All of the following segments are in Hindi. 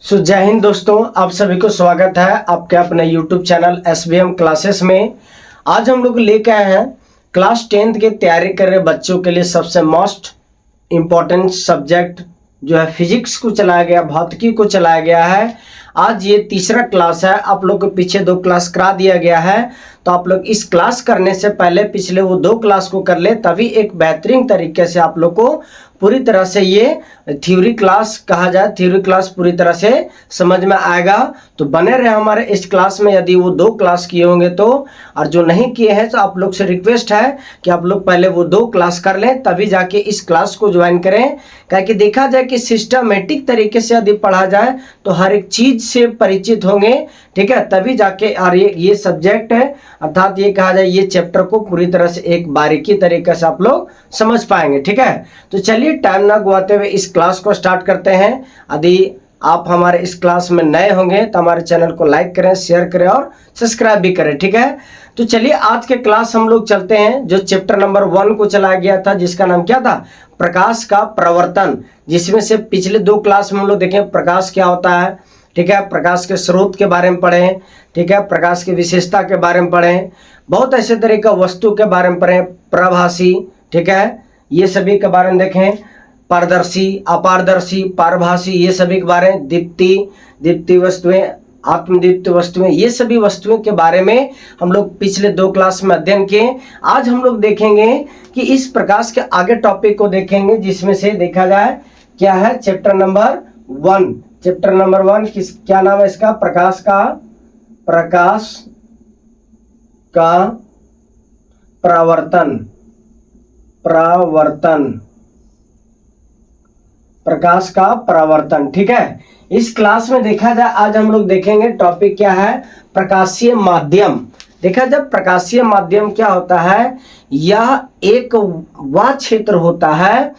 जय हिंद दोस्तों, आप सभी को स्वागत है आपके अपने YouTube चैनल SBM क्लासेस में। आज हम लोग लेके आए हैं क्लास 10th की तैयारी कर रहे बच्चों के लिए सबसे मोस्ट इम्पॉर्टेंट सब्जेक्ट जो है फिजिक्स को चलाया गया, भौतिकी को चलाया गया है। आज ये तीसरा क्लास है। आप लोग को पीछे 2 क्लास करा दिया गया है, तो आप लोग इस क्लास करने से पहले पिछले वो 2 क्लास को कर ले, तभी एक बेहतरीन तरीके से आप लोग को पूरी तरह से ये थ्योरी क्लास कहा जाए, थ्योरी क्लास पूरी तरह से समझ में आएगा। तो बने रहे हमारे इस क्लास में। यदि वो 2 क्लास किए होंगे तो, और जो नहीं किए हैं तो आप लोग से रिक्वेस्ट है कि आप लोग पहले वो 2 क्लास कर लें, तभी जाके इस क्लास को ज्वाइन करें। क्या कि देखा जाए कि सिस्टमेटिक तरीके से यदि पढ़ा जाए तो हर एक चीज से परिचित होंगे, ठीक है, तभी जाके। और ये सब्जेक्ट है, अर्थात ये कहा जाए ये चैप्टर को पूरी तरह से एक बारीकी तरीके से आप लोग समझ पाएंगे, ठीक है। तो चलिए टाइम ना गवाते हुए इस क्लास को स्टार्ट करते हैं। यदि आप हमारे इस क्लास में नए होंगे तो हमारे चैनल को लाइक करें, शेयर करें और सब्सक्राइब भी करें, ठीक है। तो चलिए आज के क्लास हम लोग चलते हैं। जो चैप्टर नंबर 1 को चलाया गया था, जिसका नाम क्या था, प्रकाश का प्रवर्तन, जिसमें से पिछले 2 क्लास में हम लोग देखें प्रकाश क्या होता है, ठीक है, प्रकाश के स्रोत के बारे में पढ़ें, ठीक है, प्रकाश की विशेषता के बारे में पढ़ें, बहुत ऐसे तरह का वस्तु के बारे में पढ़ें, प्रभासी, ठीक है, ये सभी के बारे में देखें, पारदर्शी, अपारदर्शी, पारभासी, ये सभी के बारे में, दीप्ति वस्तुएं, आत्मदीप्त वस्तुएं, ये सभी वस्तुओं के बारे में हम लोग पिछले 2 क्लास में अध्ययन किए। आज हम लोग देखेंगे कि इस प्रकाश के आगे टॉपिक को देखेंगे, जिसमें से देखा जाए क्या है चैप्टर नंबर 1। चैप्टर नंबर 1 क्या नाम है इसका, प्रकाश का प्रवर्तन, प्रकाश का परावर्तन, ठीक है। इस क्लास में देखा जाए आज हम लोग देखेंगे टॉपिक क्या है, प्रकाशीय माध्यम। देखा जाए प्रकाशीय माध्यम क्या होता है, यह एक वह क्षेत्र होता है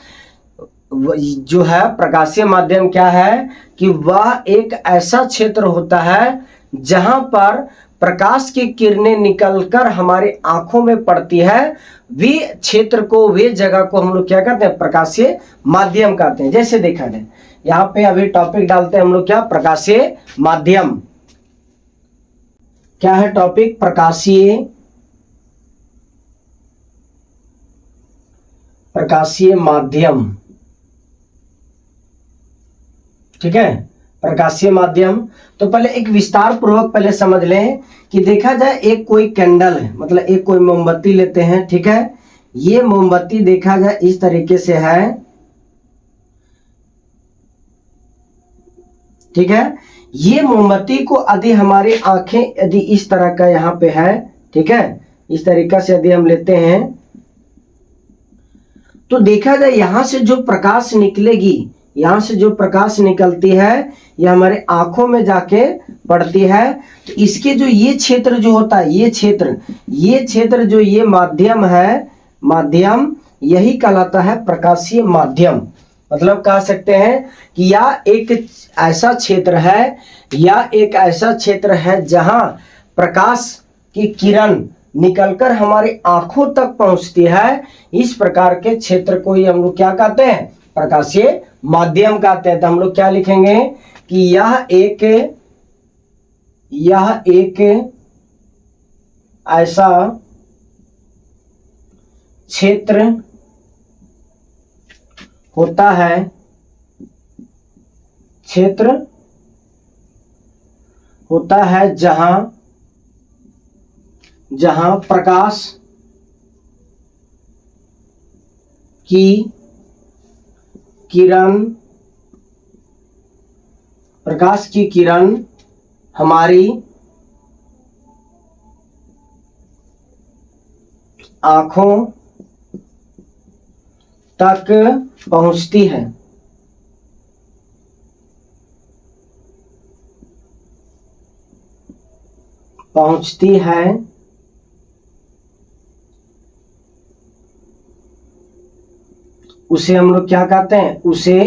जो है, प्रकाशीय माध्यम क्या है कि वह एक ऐसा क्षेत्र होता है जहां पर प्रकाश की किरणें निकलकर हमारी आंखों में पड़ती है। वे क्षेत्र को, वे जगह को हम लोग क्या कहते हैं, प्रकाशीय माध्यम कहते हैं। जैसे देखा जाए यहाँ पे अभी टॉपिक डालते हैं हम लोग क्या, प्रकाशीय माध्यम। क्या है टॉपिक, प्रकाशीय माध्यम, ठीक है, प्रकाशीय माध्यम। तो पहले एक विस्तार पूर्वक पहले समझ लें कि देखा जाए एक कोई कैंडल है, मतलब एक कोई मोमबत्ती लेते हैं, ठीक है। ये मोमबत्ती देखा जाए इस तरीके से है, ठीक है। ये मोमबत्ती को यदि हमारी आंखें यदि इस तरह का यहाँ पे है, ठीक है, इस तरीके से यदि हम लेते हैं तो देखा जाए यहां से जो प्रकाश निकलेगी, यहां से जो प्रकाश निकलती है ये हमारे आंखों में जाके पड़ती है। तो इसके जो ये क्षेत्र जो होता है, ये क्षेत्र जो ये माध्यम है, माध्यम यही कहलाता है प्रकाशीय माध्यम। मतलब कह सकते हैं कि यह एक ऐसा क्षेत्र है जहां प्रकाश की किरण निकलकर हमारी आंखों तक पहुंचती है। इस प्रकार के क्षेत्र को ही हम लोग क्या कहते हैं, प्रकाशीय माध्यम कहते हैं। तो हम लोग क्या लिखेंगे कि यह एक ऐसा क्षेत्र होता है, जहां प्रकाश की किरण हमारी आंखों तक पहुंचती है। उसे हम लोग क्या कहते हैं, उसे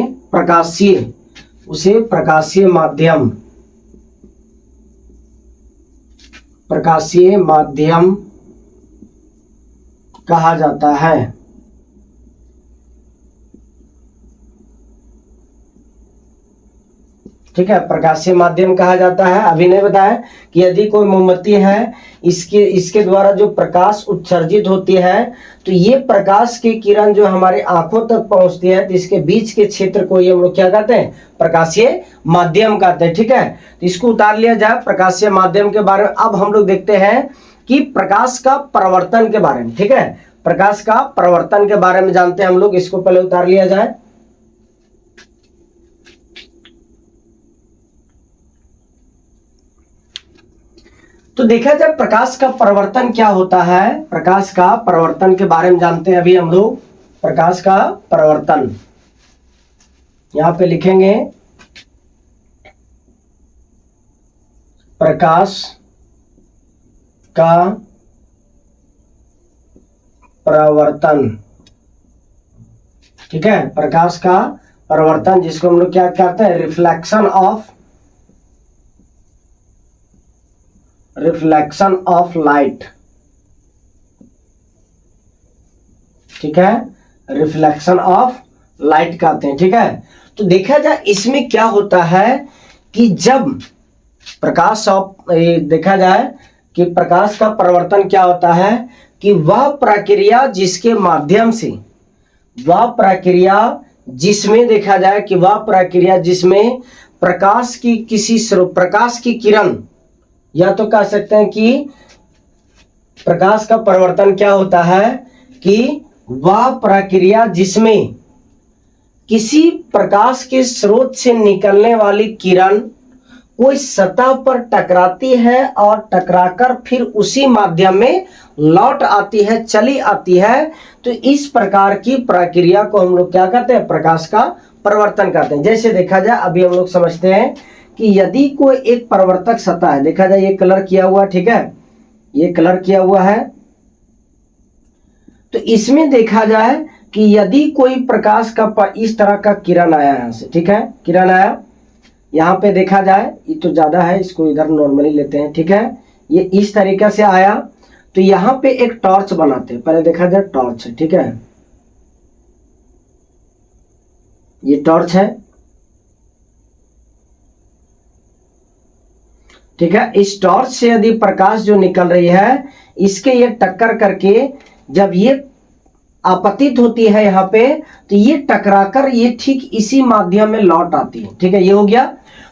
प्रकाशीय माध्यम कहा जाता है। ठीक है, प्रकाशीय माध्यम कहा जाता है। अभी ने बताया कि यदि कोई मोमबत्ती है, इसके द्वारा जो प्रकाश उत्सर्जित होती है, तो ये प्रकाश की किरण जो हमारे आंखों तक पहुंचती है, तो इसके बीच के क्षेत्र को ये हम लोग क्या कहते हैं, प्रकाशीय माध्यम कहते हैं। ठीक है, तो इसको उतार लिया जाए प्रकाशीय माध्यम के बारे में। अब हम लोग देखते हैं कि प्रकाश का परावर्तन के बारे में। ठीक है, प्रकाश का परावर्तन के बारे में जानते हैं हम लोग, इसको पहले उतार लिया जाए। तो देखा जाए प्रकाश का परावर्तन क्या होता है। प्रकाश का परावर्तन के बारे में जानते हैं अभी हम लोग। प्रकाश का परावर्तन यहां पे लिखेंगे, प्रकाश का परावर्तन। ठीक है, प्रकाश का परावर्तन जिसको हम लोग क्या कहते हैं, रिफ्लेक्शन ऑफ लाइट। ठीक है, रिफ्लेक्शन ऑफ लाइट कहते हैं। ठीक है, तो देखा जाए इसमें क्या होता है कि जब देखा जाए कि प्रकाश का परावर्तन क्या होता है कि वह प्रक्रिया जिसके माध्यम से, वह प्रक्रिया जिसमें देखा जाए कि वह प्रक्रिया जिसमें प्रकाश की किरण, या तो कह सकते हैं कि प्रकाश का परावर्तन क्या होता है कि वह प्रक्रिया जिसमें किसी प्रकाश के स्रोत से निकलने वाली किरण कोई सतह पर टकराती है और टकराकर फिर उसी माध्यम में लौट आती है, चली आती है, तो इस प्रकार की प्रक्रिया को हम लोग क्या कहते हैं, प्रकाश का परावर्तन कहते हैं। जैसे देखा जाए अभी हम लोग समझते हैं कि यदि कोई एक परावर्तक सतह है, देखा जाए ये कलर किया हुआ, ठीक है, ये कलर किया हुआ है, तो इसमें देखा जाए कि यदि कोई प्रकाश का इस तरह का किरण आया यहां से, ठीक है, किरण आया यहाँ पे देखा जाए, ये तो ज्यादा है, इसको इधर नॉर्मली लेते हैं। ठीक है, ये इस तरीके से आया, तो यहाँ पे एक टॉर्च बनाते हैं। पहले देखा जाए टॉर्च है, ठीक है, ये टॉर्च है। ठीक है, इस टॉर्च से यदि प्रकाश जो निकल रही है, इसके ये टक्कर करके जब ये आपतित होती है यहाँ पे, तो ये टकराकर ये ठीक इसी माध्यम में लौट आती है। ठीक है, ये हो गया।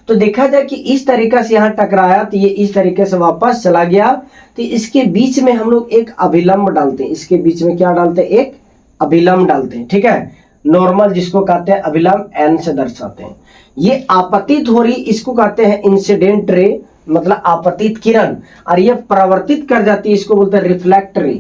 तो देखा जाए कि इस तरीके से यहाँ टकराया, तो ये इस तरीके से वापस चला गया, तो इसके बीच में हम लोग एक अभिलंब डालते हैं। इसके बीच में क्या डालते हैं, एक अभिलंब डालते हैं। ठीक है, नॉर्मल जिसको कहते हैं अभिलंब, एन से दर्शाते हैं। ये आपतित हो रही, इसको कहते हैं इंसिडेंट रे, मतलब आपतित किरण, और ये परावर्तित कर जाती है, इसको बोलते हैं रिफ्लेक्ट रे।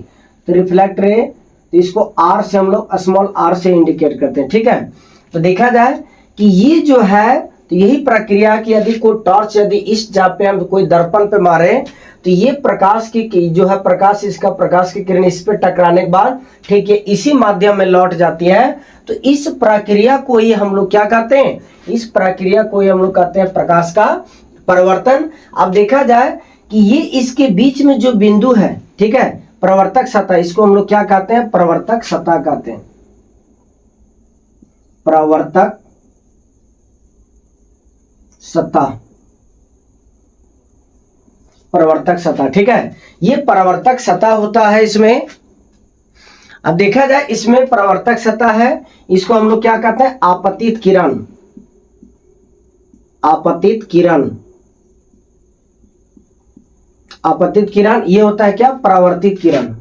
तो रिफ्लेक्ट रे, तो इसको आर से हम लोग स्मॉल आर से इंडिकेट करते हैं। ठीक है, तो देखा जाए कि ये जो है, तो यही प्रक्रिया की यदि कोई टॉर्च यदि इस जगह पे हम कोई दर्पण पे मारे, तो ये प्रकाश की जो है प्रकाश, इसका प्रकाश की किरण इस पे टकराने के बाद ठीक है इसी माध्यम में लौट जाती है। तो इस प्रक्रिया को ही हम लोग क्या कहते हैं, इस प्रक्रिया को ही हम लोग कहते हैं प्रकाश का परावर्तन। अब देखा जाए कि ये इसके बीच में जो बिंदु है, ठीक है, परावर्तक सतह, इसको हम लोग क्या कहते हैं, परावर्तक सतह कहते हैं, परावर्तक सतह, परावर्तक सतह। ठीक है, ये परावर्तक सतह होता है इसमें। अब देखा जाए इसमें परावर्तक सतह है, इसको हम लोग क्या कहते हैं, आपतित किरण, आपतित किरण, आपतित किरण। ये होता है क्या, परावर्तित किरण,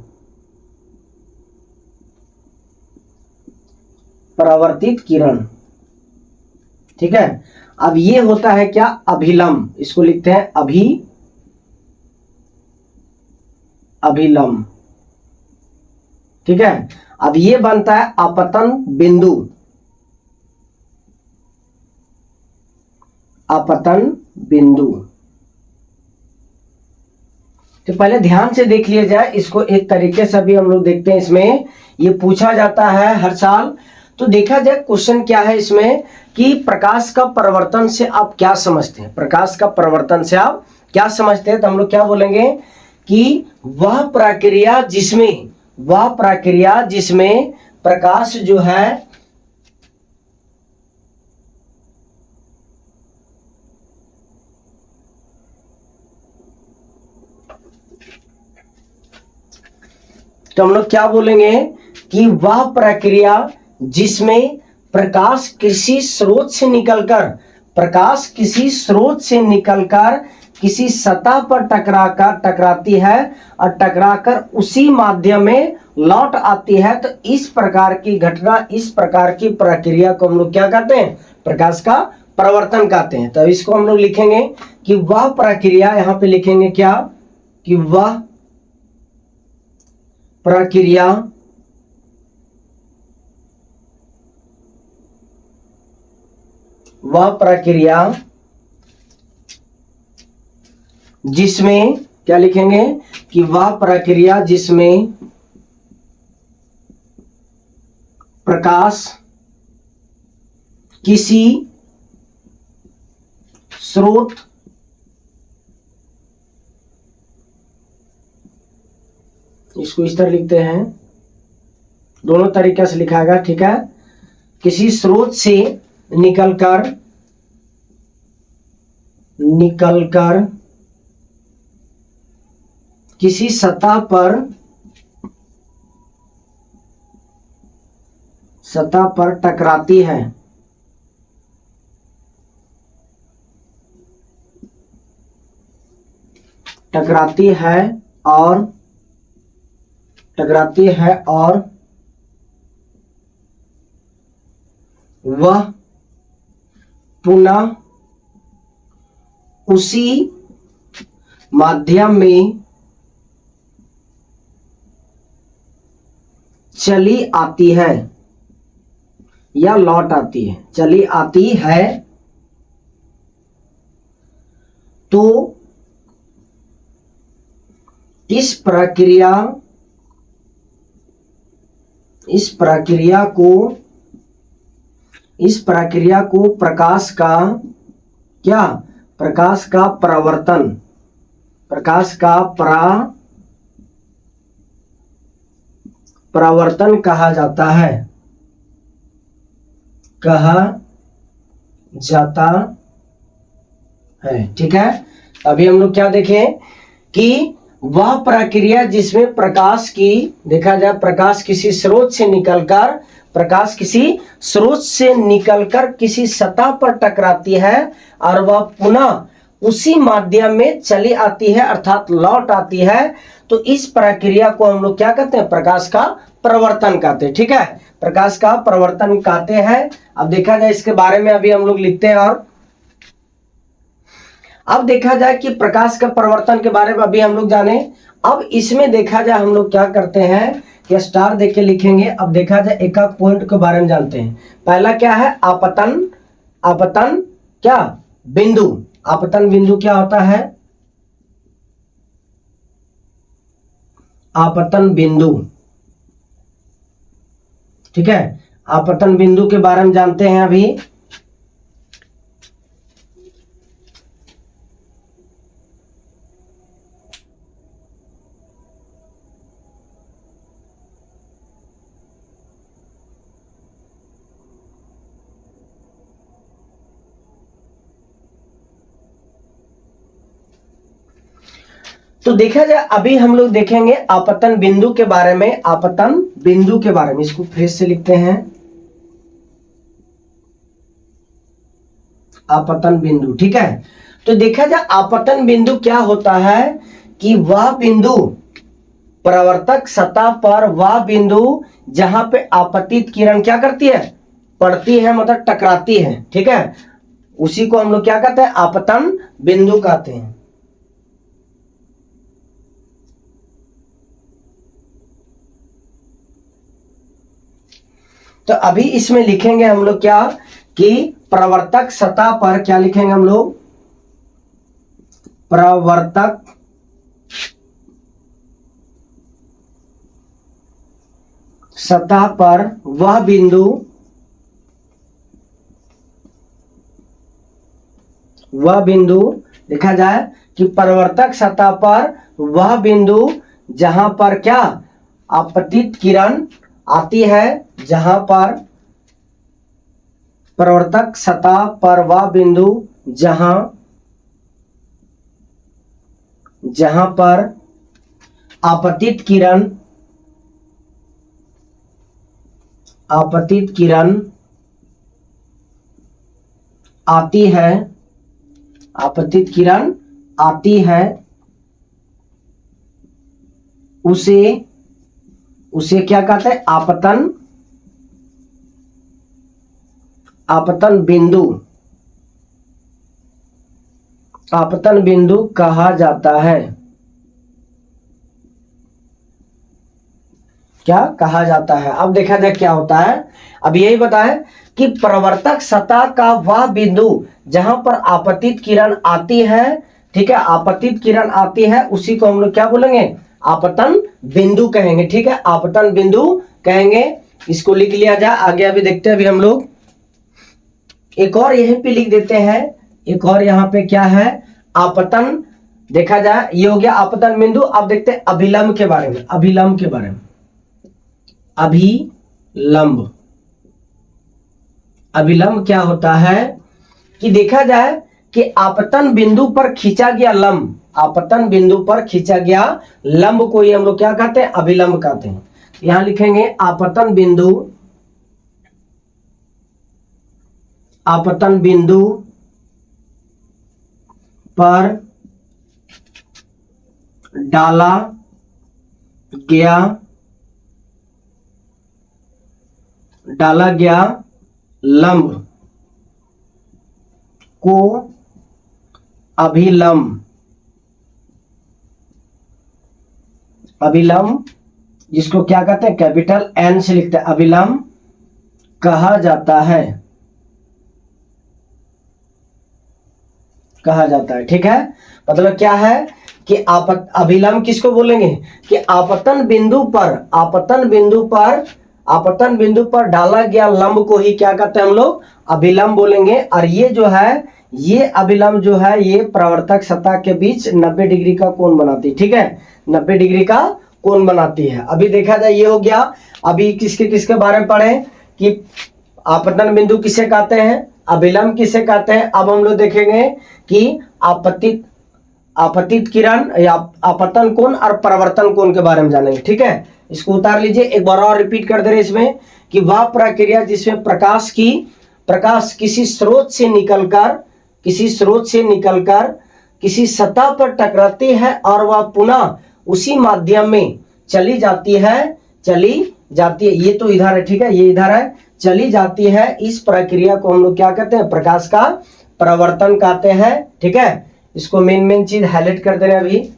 परावर्तित किरण। ठीक है, अब ये होता है क्या, अभिलंब, इसको लिखते हैं अभिलंब। ठीक है, अब ये बनता है आपतन बिंदु, आपतन बिंदु। तो पहले ध्यान से देख लिया जाए इसको, एक तरीके से भी हम लोग देखते हैं। इसमें ये पूछा जाता है हर साल। तो देखा जाए क्वेश्चन क्या है इसमें कि प्रकाश का परावर्तन से आप क्या समझते हैं, प्रकाश का परावर्तन से आप क्या समझते हैं। तो हम लोग क्या बोलेंगे कि वह प्रक्रिया जिसमें प्रकाश जो है तो हम लोग क्या बोलेंगे कि वह प्रक्रिया जिसमें प्रकाश किसी स्रोत से निकलकर किसी सतह पर टकराती है और टकराकर उसी माध्यम में लौट आती है, तो इस प्रकार की घटना, इस प्रकार की प्रक्रिया को हम लोग क्या कहते हैं? प्रकाश का परावर्तन कहते हैं। तो इसको हम लोग लिखेंगे कि वह प्रक्रिया, यहां पे लिखेंगे क्या कि वह प्रक्रिया जिसमें क्या लिखेंगे कि वह प्रक्रिया जिसमें प्रकाश किसी स्रोत इसको इस तरह लिखते हैं, दोनों तरीके से लिखाएगा, ठीक है। किसी स्रोत से निकलकर किसी सतह पर टकराती है, और वह पुनः उसी माध्यम में चली आती है या लौट आती है, चली आती है, तो इस प्रक्रिया को प्रकाश का परावर्तन कहा जाता है, ठीक है। अभी हम लोग क्या देखें कि वह प्रक्रिया जिसमें प्रकाश किसी स्रोत से निकलकर किसी सतह पर टकराती है और वह पुनः उसी माध्यम में चली आती है, अर्थात लौट आती है, तो इस प्रक्रिया को हम लोग क्या कहते हैं? प्रकाश का परावर्तन कहते हैं, ठीक है। प्रकाश का परावर्तन कहते हैं। अब देखा जाए इसके बारे में, अभी हम लोग लिखते हैं, और अब देखा जाए कि प्रकाश का परावर्तन के बारे में अभी हम लोग जाने। अब इसमें देखा जाए हम लोग क्या करते हैं कि स्टार देख के लिखेंगे। अब देखा जाए एक एक पॉइंट के बारे में जानते हैं। पहला क्या है? आपतन क्या बिंदु। आपतन बिंदु क्या होता है? आपतन बिंदु, ठीक है। आपतन बिंदु के बारे में जानते हैं अभी। तो देखा जाए अभी हम लोग देखेंगे आपतन बिंदु के बारे में। इसको फिर से लिखते हैं, आपतन बिंदु, ठीक है। तो देखा जाए आपतन बिंदु क्या होता है कि वह बिंदु परावर्तक सतह पर, वह बिंदु जहां पे आपतित किरण क्या करती है? पड़ती है, मतलब टकराती है, ठीक है। उसी को हम लोग क्या कहते हैं? आपतन बिंदु कहते हैं। तो अभी इसमें लिखेंगे हम लोग क्या कि परावर्तक सतह पर, क्या लिखेंगे हम लोग? परावर्तक सतह पर वह बिंदु देखा जाए कि परावर्तक सतह पर वह बिंदु जहां पर क्या आपतित किरण आती है, जहां पर परावर्तक सतह पर वह बिंदु जहां पर आपतित किरण आपतित किरण आती है, आपतित किरण आती है, उसे उसे क्या कहते हैं? आपतन, आपतन बिंदु, आपतन बिंदु कहा जाता है। क्या कहा जाता है? अब देखा जाए क्या होता है। अब यही बताएं कि प्रवर्तक सतह का वह बिंदु जहां पर आपतित किरण आती है, ठीक है, आपतित किरण आती है, उसी को हम लोग क्या बोलेंगे? आपतन बिंदु कहेंगे। ठीक है, आपतन बिंदु कहेंगे। इसको लिख लिया जाए। आगे अभी देखते हैं। अभी हम लोग एक और यहीं पे लिख देते हैं। एक और यहाँ पे क्या है? आपतन। देखा जाए ये हो गया आपतन बिंदु। अब देखते हैं अभिलंब के बारे में। अभिलंब के बारे में, अभिलंब, अभिलंब क्या होता है कि देखा जाए कि आपतन बिंदु पर खींचा गया लंब, आपतन बिंदु पर खींचा गया लंब को ही हम लोग क्या कहते हैं? अभिलंब कहते हैं। यहां लिखेंगे आपतन बिंदु, आपतन बिंदु पर डाला गया, डाला गया लंब को अभिलंब, अभिलंब जिसको क्या कहते हैं? कैपिटल एन से लिखते हैं, अभिलंब कहा जाता है, कहा जाता है। ठीक है, मतलब क्या है कि अभिलंब किसको बोलेंगे? कि आपतन बिंदु पर, आपतन बिंदु पर, आपतन बिंदु पर डाला गया लंब को ही क्या कहते हैं हम लोग? अभिलंब बोलेंगे। और ये जो है, ये अभिलंब जो है, ये प्रवर्तक सतह के बीच 90 डिग्री का कोण बनाती है। ठीक है, 90 डिग्री का कोण बनाती है। अभी देखा जाए ये हो गया। अभी किसके किसके बारे में पढ़े कि आपतन बिंदु किसे कहते हैं, अभिलंब किसे कहते हैं। अब हम लोग देखेंगे कि आपतित, आपतित किरण या आपतन कोण और परावर्तन कोण के बारे में जानेंगे। ठीक है, इसको उतार लीजिए। एक बार और रिपीट कर दे रहे इसमें कि वह प्रक्रिया जिसमें प्रकाश की, प्रकाश किसी स्रोत से निकलकर, किसी स्रोत से निकलकर किसी सतह पर टकराती है और वह पुनः उसी माध्यम में चली जाती है, चली जाती है। ये तो इधर है, ठीक है, ये इधर है, चली जाती है। इस प्रक्रिया को हम लोग क्या कहते हैं? प्रकाश का परावर्तन कहते हैं। ठीक है, इसको मेन मेन चीज हाईलाइट कर दे रहे हैं अभी।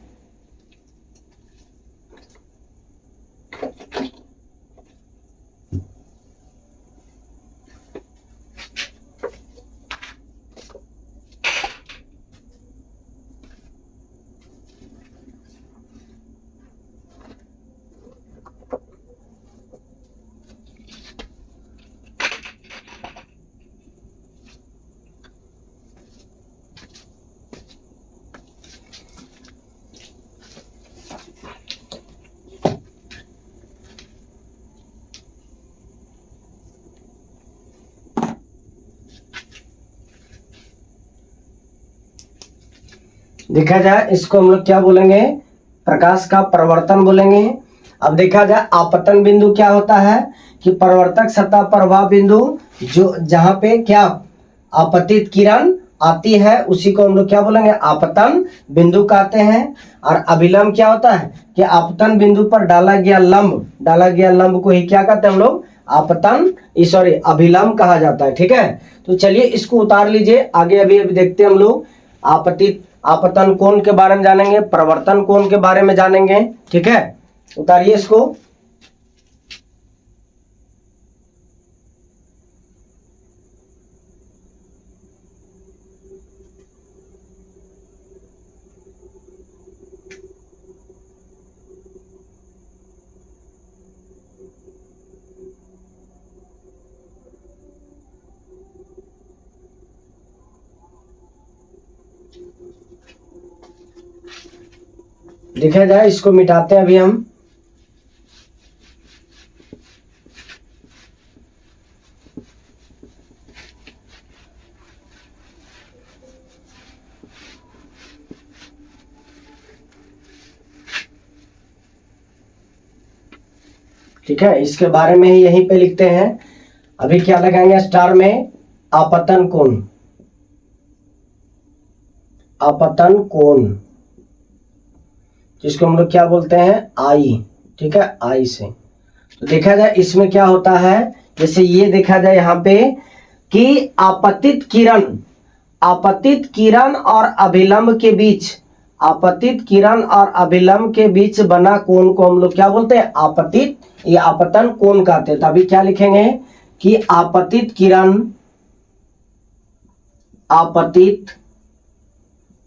देखा जाए इसको हम लोग क्या बोलेंगे? प्रकाश का परावर्तन बोलेंगे। अब देखा जाए आपतन बिंदु क्या होता है कि परावर्तक सतह पर वह बिंदु जो जहां पे क्या आपतित किरण आती है, उसी को हम लोग क्या बोलेंगे? आपतन बिंदु कहते हैं। और अभिलंब क्या होता है कि आपतन बिंदु पर डाला गया लंब, डाला गया लंब को ही क्या कहते हैं हम लोग? आपतन, सॉरी, अभिलंब कहा जाता है। ठीक है, तो चलिए इसको उतार लीजिए। आगे अभी अभी देखते हैं हम लोग। आपतित, आपतन कोण के बारे में जानेंगे, प्रवर्तन कोण के बारे में जानेंगे। ठीक है, उतारिए इसको। देखा जाए इसको मिटाते हैं अभी हम। ठीक है, इसके बारे में ही यहीं पे लिखते हैं। अभी क्या लगाएंगे स्टार में, आपतन कोण, आपतन कोण, जिसको हम लोग क्या बोलते हैं, आई। ठीक है, आई से। तो देखा जाए इसमें क्या होता है, जैसे ये देखा जाए यहाँ पे कि आपतित किरण, आपतित किरण और अभिलंब के बीच, आपतित किरण और अभिलंब के बीच बना कोण को हम लोग क्या बोलते हैं, आपतित या आपतन कोण कहते हैं। तो अभी क्या लिखेंगे कि आपतित किरण, आपतित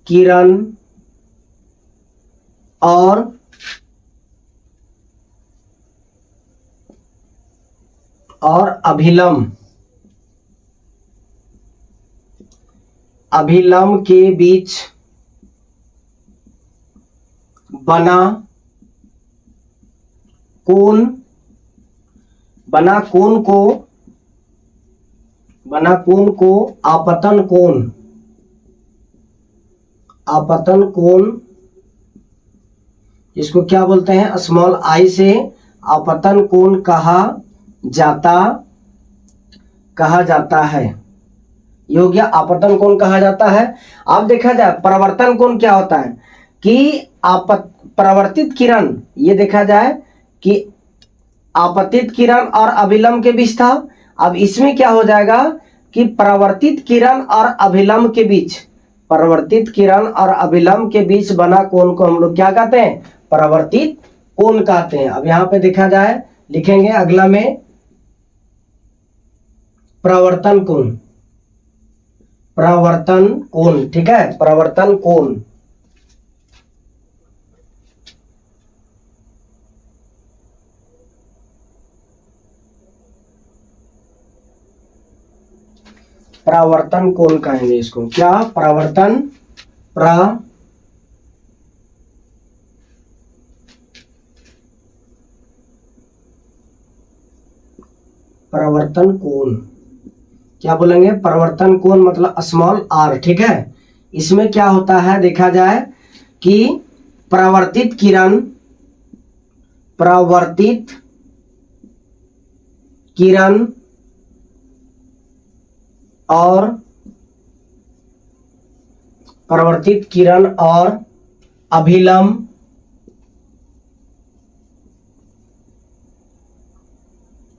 किरण और अभिलंब, अभिलंब के बीच बना कोण, बना कोण को, बना कोण को आपतन कोण, आपतन कोण, इसको क्या बोलते हैं, स्मॉल आई से आपतन कोण कहा जाता है। ये हो गया आपतन कोण कहा जाता है। अब देखा जाए परावर्तन कोण क्या होता है कि परावर्तित किरण, ये देखा जाए कि आपतित किरण और अभिलंब के बीच था। अब इसमें क्या हो जाएगा कि परावर्तित किरण और अभिलंब के बीच, परावर्तित किरण और अभिलंब के बीच बना कोण को हम लोग क्या कहते हैं, परावर्तित कोण कहते हैं। अब यहाँ पे देखा जाए, लिखेंगे अगला में परावर्तन कोण, परावर्तन कोण। ठीक है, परावर्तन कोण, परावर्तन कोण कहेंगे इसको, क्या, परावर्तन, परावर्तन कोण क्या बोलेंगे, परावर्तन कोण मतलब स्मॉल आर। ठीक है, इसमें क्या होता है देखा जाए कि परावर्तित किरण, परावर्तित किरण और परावर्तित किरण और अभिलंब,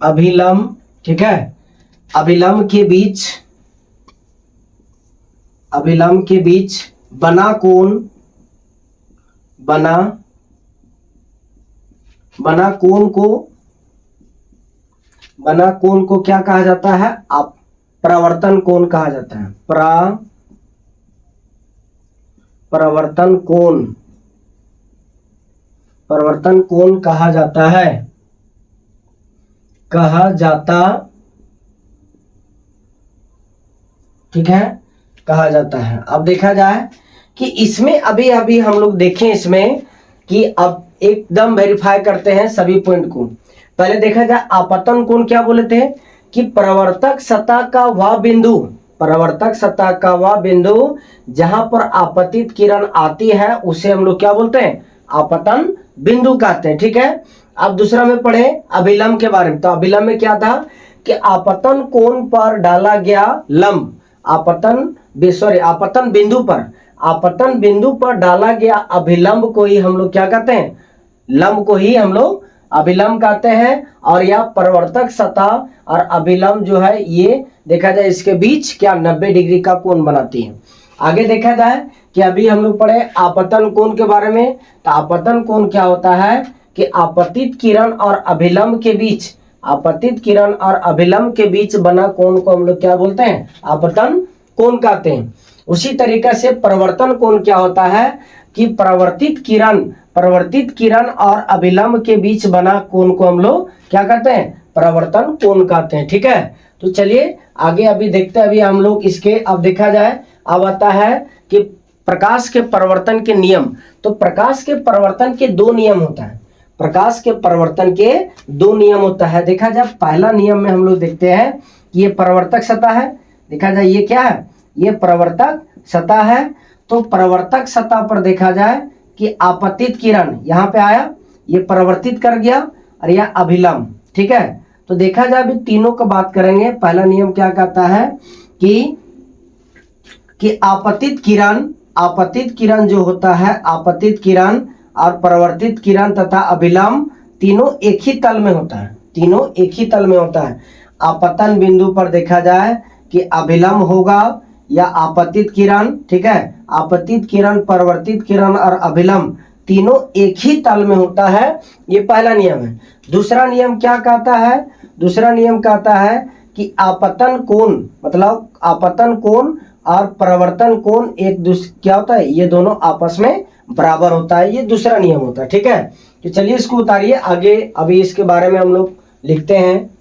अभिलंब, ठीक है, अभिलंब के बीच, अभिलंब के बीच बना कोण, बना कोण को, बना कोण को क्या कहा जाता है, परावर्तन कोण कहा जाता है। परावर्तन कोण, परावर्तन कोण कहा जाता है, कहा जाता, ठीक है, कहा जाता है। अब देखा जाए कि इसमें अभी अभी हम लोग देखें इसमें कि अब एकदम वेरीफाई करते हैं सभी पॉइंट को। पहले देखा जाए आपतन कोण क्या बोले थे कि परावर्तक सतह का वह बिंदु, परावर्तक सतह का वह बिंदु जहां पर आपतित किरण आती है उसे हम लोग क्या बोलते हैं, आपतन बिंदु कहते हैं। ठीक है, अब दूसरा में पढ़े अभिलंब के बारे में। तो अभिलंब में क्या था कि आपतन कोण पर डाला गया लंब, आपतन बिंदु पर, आपतन बिंदु पर डाला गया अभिलंब को ही हम लोग क्या कहते हैं, लंब को ही हम लोग अभिलंब कहते हैं। और यह परावर्तक सतह और अभिलंब जो है ये देखा जाए इसके बीच क्या 90 डिग्री का कोण बनाती है। आगे देखा जाए कि अभी हम लोग पढ़े आपतन कोण के बारे में। तो आपतन कोण क्या होता है कि आपतित किरण और अभिलंब के बीच, आपतित किरण और अभिलंब के बीच बना कोण को हम लोग क्या बोलते हैं, आपतन कोण कहते हैं। उसी तरीके से परावर्तन कोण क्या होता है कि परावर्तित किरण और अभिलंब के बीच बना कोण को हम लोग क्या कहते हैं, परावर्तन कोण कहते हैं। ठीक है, तो चलिए आगे अभी देखते हैं अभी हम लोग इसके। अब देखा जाए अब आता है कि प्रकाश के परावर्तन के नियम। तो प्रकाश के परावर्तन के दो नियम होता है, प्रकाश के परावर्तन के दो नियम होता है। देखा जाए पहला नियम में हम लोग देखते हैं कि ये परावर्तक सतह है। देखा जाए ये क्या है, ये परावर्तक सतह है। तो परावर्तक सतह पर देखा जाए कि आपतित किरण यहाँ पे आया, ये परावर्तित कर गया और या अभिलंब। ठीक है, तो देखा जाए अभी तीनों का बात करेंगे। पहला नियम क्या कहता है कि आपतित किरण जो होता है, आपतित किरण और परावर्तित किरण तथा अभिलंब तीनों एक ही तल में होता है, तीनों एक ही तल में होता है। आपतन बिंदु पर देखा जाए कि अभिलंब होगा या आपतित किरण। ठीक है, आपतित किरण, परावर्तित किरण और अभिलंब तीनों एक ही तल में होता है। ये पहला नियम है। दूसरा नियम क्या कहता है? दूसरा नियम कहता है कि आपतन कोण, मतलब आपतन कोण और परावर्तन कोण एक दूसरे क्या होता है, ये दोनों आपस में बराबर होता है। ये दूसरा नियम होता है। ठीक है, तो चलिए इसको उतारिए आगे, अभी इसके बारे में हम लोग लिखते हैं।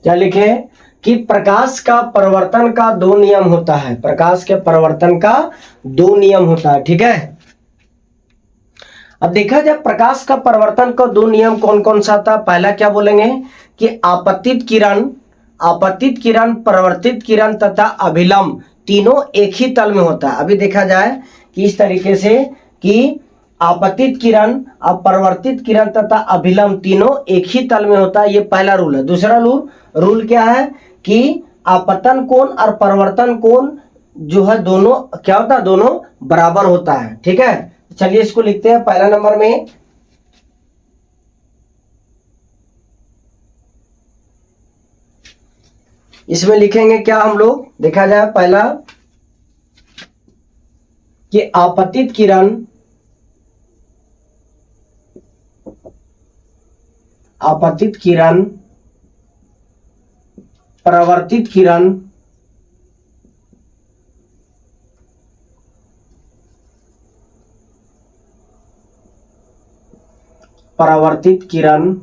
क्या लिखे कि प्रकाश का परिवर्तन का दो नियम होता है, प्रकाश के परिवर्तन का दो नियम होता है। ठीक है, अब देखा जाए प्रकाश का परिवर्तन का दो नियम कौन कौन सा था। पहला क्या बोलेंगे कि आपतित किरण, परावर्तित किरण तथा अभिलंब तीनों एक ही तल में होता है। अभी देखा जाए कि इस तरीके से कि आपतित किरण और परावर्तित किरण तथा अभिलंब तीनों एक ही तल में होता है। ये पहला रूल है। दूसरा रूल क्या है कि आपतन कोण और परावर्तन कोण जो है दोनों क्या होता है, दोनों बराबर होता है। ठीक है, चलिए इसको लिखते हैं पहला नंबर में। इसमें लिखेंगे क्या हम लोग, देखा जाए पहला कि आपतित किरण, परावर्तित किरण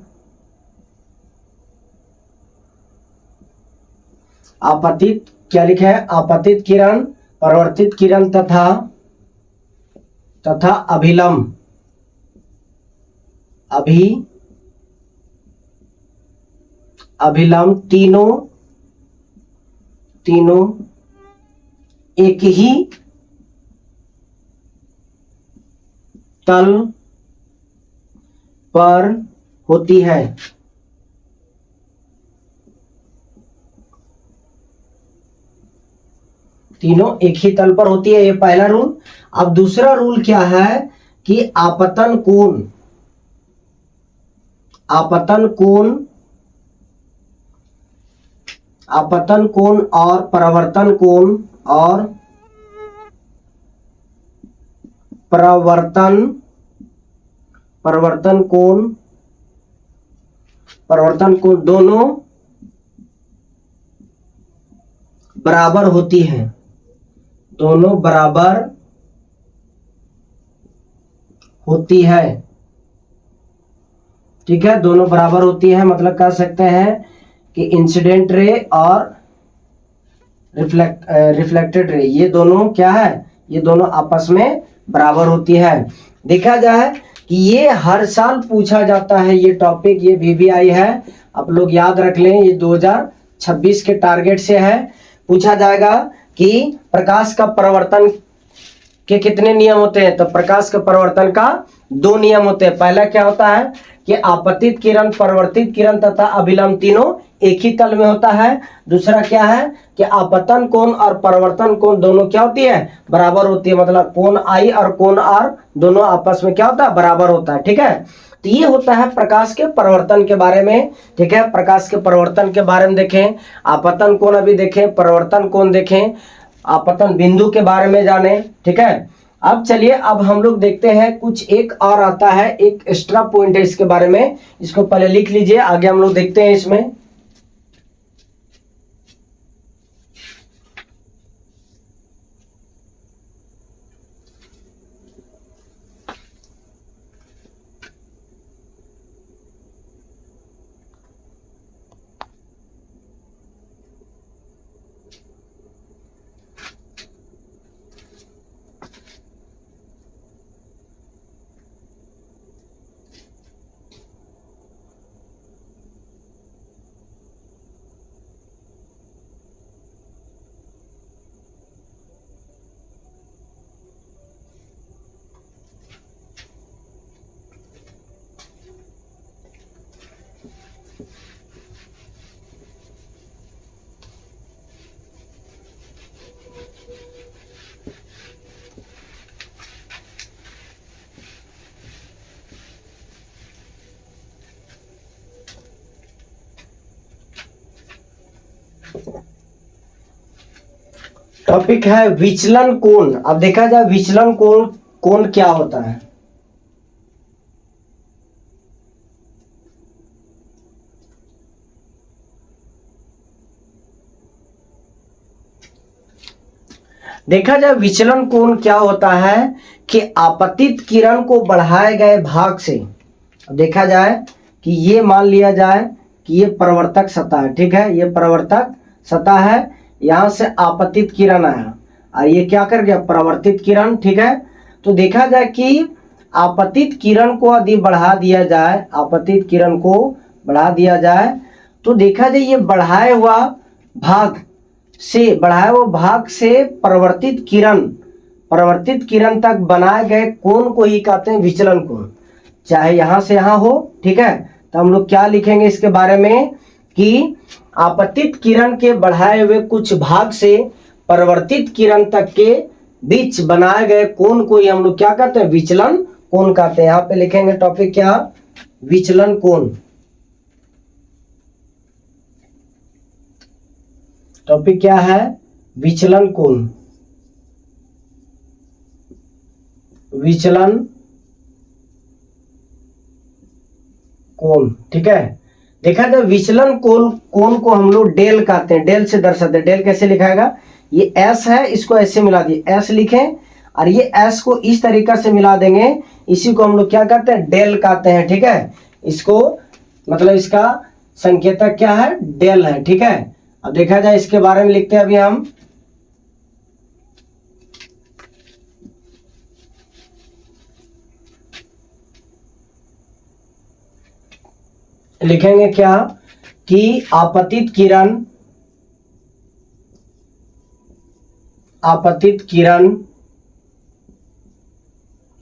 आपतित क्या लिखा है, आपतित किरण, परावर्तित किरण तथा अभिलंब तीनों एक ही तल पर होती है। तीनों एक ही तल पर होती है, ये पहला रूल। अब दूसरा रूल क्या है कि आपतन कोण और परावर्तन कोण दोनों बराबर होती हैं, दोनों बराबर होती है। ठीक है, दोनों बराबर होती है, मतलब कह सकते हैं कि इंसिडेंट रे और रिफ्लेक्टेड रे ये दोनों क्या है, ये दोनों आपस में बराबर होती है। देखा जाए कि ये हर साल पूछा जाता है, ये टॉपिक, ये VVI है, आप लोग याद रख लें। ये 2026 के टारगेट से है, पूछा जाएगा कि प्रकाश का परिवर्तन के कितने नियम होते हैं। तो प्रकाश के परिवर्तन का दो नियम होते हैं। पहला क्या होता है कि आपतित किरण, परावर्तित किरण तथा अभिलंब तीनों एक ही तल में होता है। दूसरा क्या है कि आपतन कोण और परावर्तन कोण दोनों क्या होती है, बराबर होती है, मतलब कोण I और कोण R दोनों आपस में क्या होता है, बराबर होता है। ठीक है, तो ये होता है प्रकाश के परिवर्तन के बारे में। ठीक है, प्रकाश के परिवर्तन के बारे में देखें, आपतन कोण अभी देखें, परावर्तन कोण देखें, आपतन बिंदु के बारे में जाने। ठीक है, अब चलिए अब हम लोग देखते हैं कुछ एक और आता है, एक एक्स्ट्रा पॉइंट है इसके बारे में, इसको पहले लिख लीजिए, आगे हम लोग देखते हैं इसमें। टॉपिक है विचलन कोण। अब देखा जाए विचलन कोण कोण क्या होता है। देखा जाए विचलन कोण क्या होता है कि आपतित किरण को बढ़ाए गए भाग से, देखा जाए कि ये मान लिया जाए कि ये परावर्तक सतह है, ठीक है, ये परावर्तक सतह है, यहां से आपतित किरण आया और ये क्या कर गया परावर्तित किरण, ठीक है। तो देखा जाए कि आपतित किरण को यदि बढ़ा दिया जाए, आपतित किरण को बढ़ा दिया जाए तो देखा जाए ये बढ़ाए हुआ भाग से, बढ़ाए हुए भाग से परावर्तित किरण तक बनाए गए कोण को ही कहते हैं विचलन कोण, चाहे यहां से यहां हो, ठीक है। तो हम लोग क्या लिखेंगे इसके बारे में कि आपतित किरण के बढ़ाए हुए कुछ भाग से परावर्तित किरण तक के बीच बनाए गए कोण को ही हम लोग क्या कहते हैं विचलन कोण कहते हैं। यहां पे लिखेंगे टॉपिक क्या, विचलन कोण। टॉपिक क्या है, विचलन कोण, विचलन कोण, ठीक है। देखा जाए विचलन कोण को हम लोग डेल कहते हैं, डेल से दर्शाते हैं। डेल कैसे लिखाएगा, ये एस है, इसको ऐसे मिला दिए एस लिखें और ये एस को इस तरीका से मिला देंगे, इसी को हम लोग क्या कहते हैं डेल कहते हैं, ठीक है। इसको मतलब इसका संकेतक क्या है डेल है, ठीक है। अब देखा जाए इसके बारे में लिखते हैं अभी हम, लिखेंगे क्या कि आपतित किरण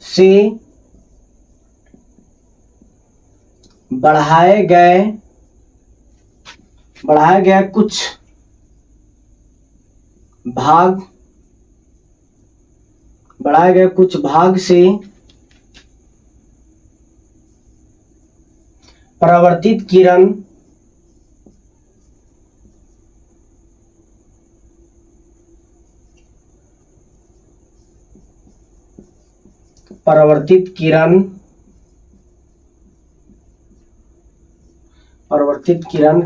से बढ़ाए गए कुछ भाग से परावर्तित किरण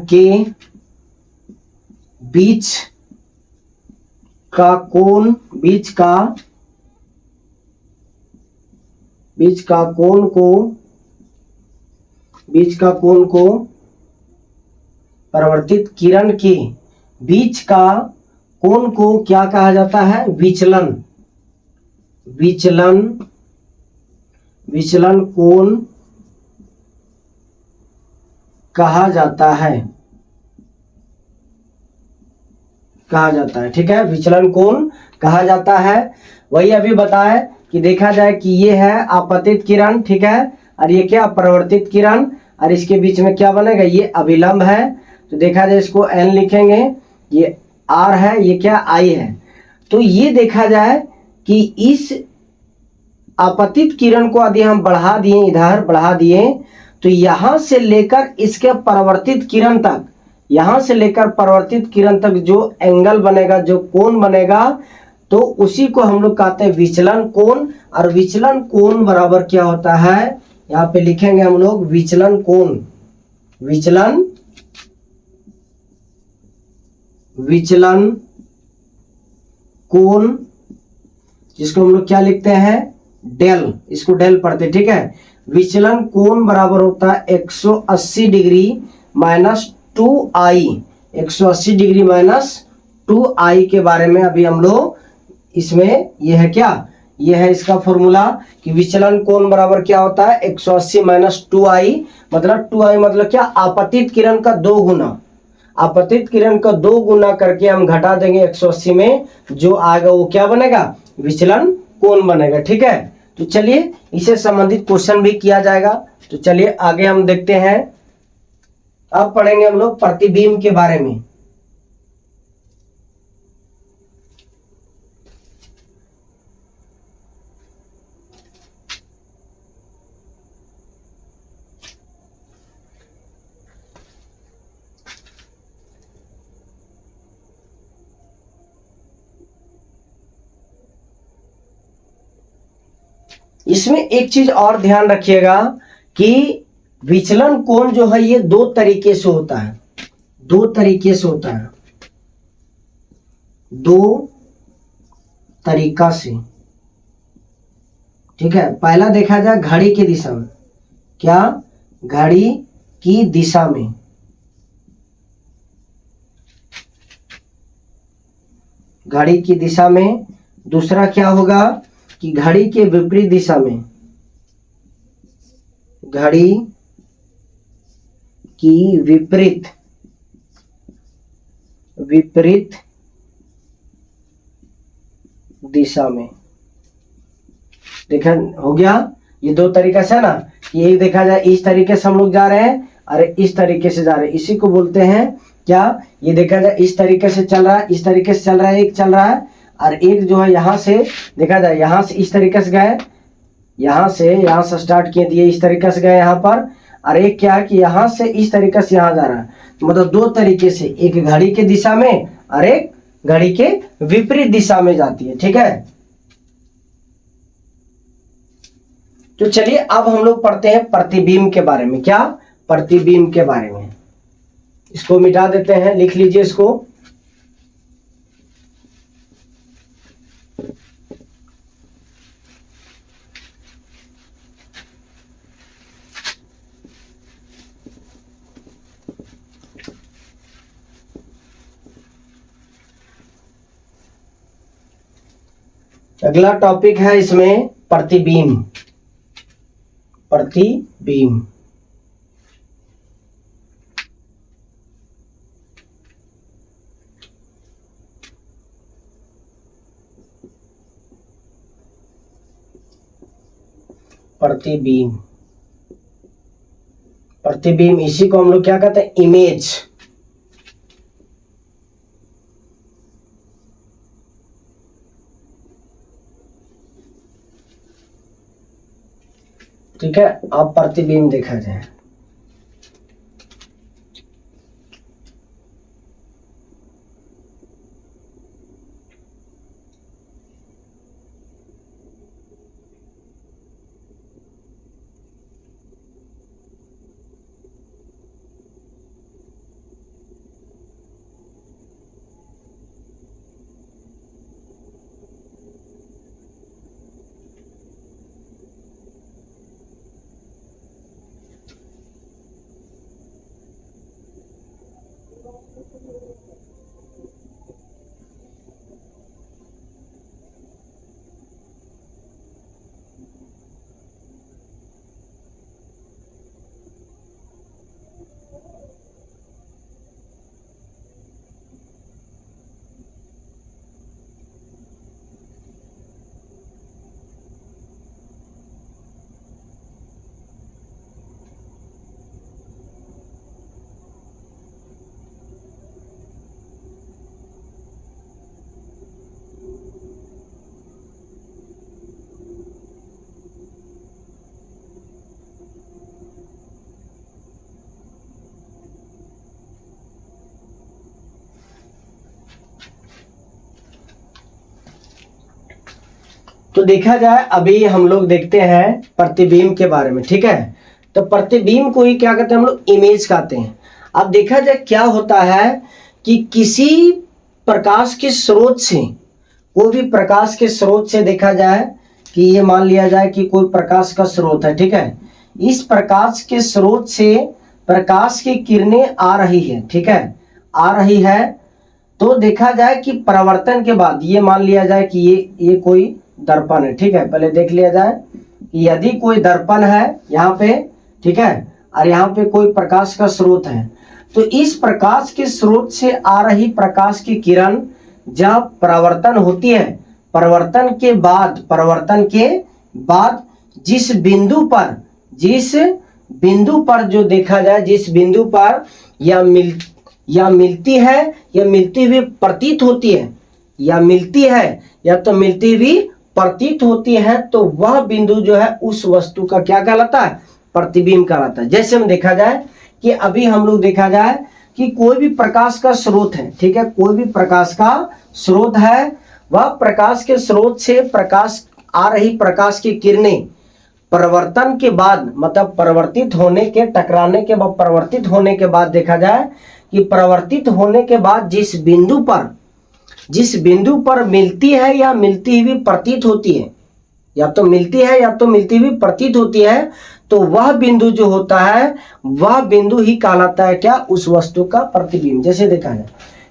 के बीच का कोण को परावर्तित किरण के बीच का कोण को क्या कहा जाता है विचलन कोण कहा जाता है, ठीक है, विचलन कोण कहा जाता है। वही अभी बताए कि देखा जाए कि ये है आपतित किरण, ठीक है, और ये क्या परावर्तित किरण, और इसके बीच में क्या बनेगा ये अभिलंब है। तो देखा जाए इसको एन लिखेंगे, ये आर है, ये क्या आई है। तो ये देखा जाए कि इस आपतित किरण को यदि हम बढ़ा दिए, इधर बढ़ा दिए, तो यहां से लेकर इसके परावर्तित किरण तक, यहां से लेकर परावर्तित किरण तक जो एंगल बनेगा, जो कोण बनेगा, तो उसी को हम लोग कहते हैं विचलन कोण। और विचलन कोण बराबर क्या होता है, यहाँ पे लिखेंगे हम लोग विचलन कोण, विचलन कोण जिसको हम लोग क्या लिखते हैं डेल, इसको डेल पढ़ते हैं, ठीक है। विचलन कोण बराबर होता है 180 degree minus 2i, 180 degree minus 2i के बारे में अभी हम लोग इसमें ये है क्या, ये है इसका फॉर्मूला कि विचलन कोण बराबर क्या होता है 180 माइनस 2i, मतलब 2i मतलब क्या आपतित किरण का 2 गुना, आपतित किरण का 2 गुना करके हम घटा देंगे 180 में, जो आएगा वो क्या बनेगा विचलन कोण बनेगा, ठीक है। तो चलिए इसे संबंधित क्वेश्चन भी किया जाएगा। तो चलिए आगे हम देखते हैं, अब पढ़ेंगे हम लोग प्रतिबिंब के बारे में। इसमें एक चीज और ध्यान रखिएगा कि विचलन कोण जो है ये दो तरीके से होता है, दो तरीके से होता है, दो तरीका से, ठीक है। पहला देखा जाए घड़ी की दिशा में, क्या, घड़ी की दिशा में, घड़ी की दिशा में। दूसरा क्या होगा कि घड़ी के विपरीत दिशा में, घड़ी की विपरीत दिशा में। देखा हो गया, ये दो तरीका से है ना, कि एक देखा जाए इस तरीके से हम लोग जा रहे हैं और इस तरीके से जा रहे हैं, इसी को बोलते हैं क्या, ये देखा जाए इस तरीके से चल रहा है, इस तरीके से चल रहा है, एक चल रहा है, और एक जो है यहाँ से देखा जाए, यहाँ से इस तरीके से गए, यहाँ से स्टार्ट किए दिए, इस तरीके से गए यहाँ पर, और एक क्या है कि यहाँ से इस तरीके से यहाँ जा रहा है। मतलब दो तरीके से, एक घड़ी के दिशा में और एक घड़ी के विपरीत दिशा में जाती है, ठीक है। तो चलिए अब हम लोग पढ़ते हैं प्रतिबिंब के बारे में। क्या, प्रतिबिंब के बारे में। इसको मिटा देते हैं, लिख लीजिए इसको। अगला टॉपिक है इसमें प्रतिबिंब। प्रतिबिंब, प्रतिबिंब, प्रतिबिंब, इसी को हम लोग क्या कहते हैं, इमेज। ठीक है, अब प्रतिबिंब देखा जाए। तो देखा जाए अभी हम लोग देखते हैं प्रतिबिंब के बारे में, ठीक है। तो प्रतिबिंब को ही क्या कहते हैं हम लोग, इमेज कहते हैं। अब देखा जाए क्या होता है कि किसी प्रकाश के स्रोत से, कोई भी प्रकाश के स्रोत से देखा जाए कि ये मान लिया जाए कि कोई प्रकाश का स्रोत है, ठीक है। इस प्रकाश के स्रोत से प्रकाश की किरणें आ रही है, ठीक है, आ रही है। तो देखा जाए कि परावर्तन के बाद ये मान लिया जाए कि ये कोई दर्पण है, ठीक है। पहले देख लिया जाए कि यदि कोई दर्पण है यहाँ पे, ठीक है, और यहाँ पे कोई प्रकाश का स्रोत है, तो इस प्रकाश के स्रोत से आ रही प्रकाश की किरण जब परावर्तन होती है, परावर्तन के बाद जिस बिंदु पर जो देखा जाए, जिस बिंदु पर या मिलती है या मिलती हुई प्रतीत होती है, या मिलती है या तो मिलती हुई प्रतीत होती है, तो वह बिंदु जो है उस वस्तु का क्या कहलाता है, प्रतिबिंब कहलाता है। जैसे हम देखा जाए कि अभी हम लोग देखा जाए कि कोई भी प्रकाश का स्रोत है, ठीक है, कोई भी प्रकाश का स्रोत है, वह प्रकाश के स्रोत से प्रकाश आ रही प्रकाश की किरणें परिवर्तन के बाद, मतलब परिवर्तित होने के, टकराने के बाद, परिवर्तित होने के बाद देखा जाए कि परिवर्तित होने के बाद जिस बिंदु पर मिलती है या मिलती हुई प्रतीत होती है, या तो मिलती है या तो मिलती हुई प्रतीत होती है, तो वह बिंदु जो होता है वह बिंदु ही कहलाता है क्या, उस वस्तु का प्रतिबिंब। जैसे देखा जाए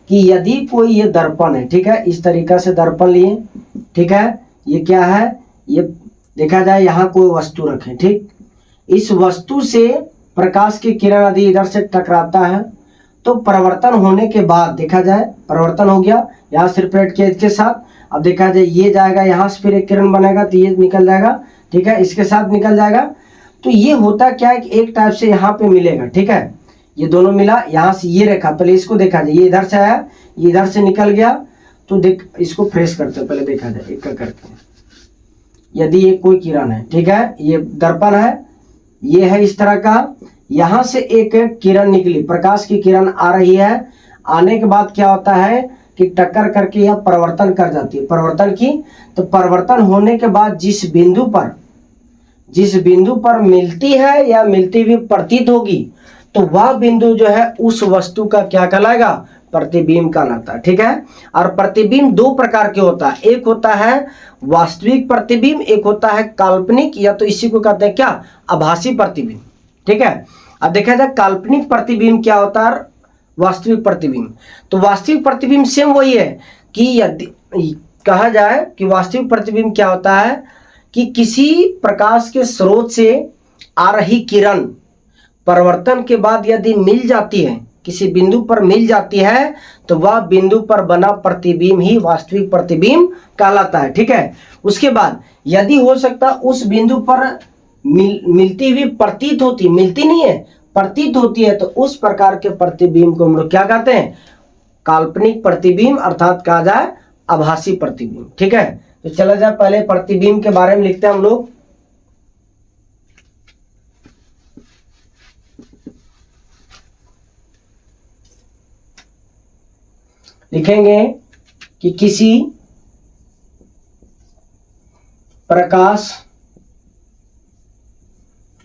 कि यदि कोई ये दर्पण है, ठीक है, इस तरीका से दर्पण लिए, ठीक है, ये क्या है, ये देखा जाए यहाँ कोई वस्तु रखे, ठीक, इस वस्तु से प्रकाश की किरण यदि इधर से टकराता है तो परिवर्तन होने के बाद देखा जाए, परिवर्तन हो गया यहाँ सिरप्रेट के इसके साथ, अब देखा जाए ये जाएगा यहाँ से, फिर एक किरण बनेगा तो ये निकल जाएगा, ठीक है, इसके साथ निकल जाएगा। तो ये होता क्या है कि एक टाइप से यहाँ पे मिलेगा, ठीक है, ये दोनों मिला, यहाँ से ये रेखा, पहले इसको देखा जाए, ये इधर से आया, ये इधर से निकल गया, तो देख इसको फ्रेश करते हैं, पहले देखा जाए एक करके। यदि ये कोई किरण है, ठीक है, ये दर्पण है, ये है इस तरह का, यहाँ से एक किरण निकली, प्रकाश की किरण आ रही है, आने के बाद क्या होता है कि टक्कर करके यह परिवर्तन कर जाती है, परिवर्तन की, तो परिवर्तन होने के बाद जिस बिंदु पर मिलती है या मिलती हुई प्रतीत होगी, तो वह बिंदु जो है उस वस्तु का क्या कहलाएगा, प्रतिबिंब कहलाता है, ठीक है। और प्रतिबिंब दो प्रकार के होता है, एक होता है वास्तविक प्रतिबिंब, एक होता है काल्पनिक, या तो इसी को कहते हैं क्या, आभासी प्रतिबिंब, ठीक है। अब देखा जाए काल्पनिक प्रतिबिंब क्या होता है, वास्तविक प्रतिबिंब। तो वास्तविक प्रतिबिंब सेम वही है कि यदि कहा जाए कि वास्तविक प्रतिबिंब क्या होता है कि किसी प्रकाश के स्रोत से आ रही किरण परिवर्तन के बाद यदि मिल जाती है, किसी बिंदु पर मिल जाती है, तो वह बिंदु पर बना प्रतिबिंब ही वास्तविक प्रतिबिंब कहलाता है, ठीक है। उसके बाद यदि हो सकता उस बिंदु पर मिलती हुई प्रतीत होती, मिलती नहीं है, प्रतीत होती है, तो उस प्रकार के प्रतिबिंब को हम लोग क्या कहते हैं, काल्पनिक प्रतिबिंब, अर्थात कहा जाए आभासी प्रतिबिंब, ठीक है। तो चला जाए पहले प्रतिबिंब के बारे में लिखते हैं हम लोग। लिखेंगे कि किसी प्रकाश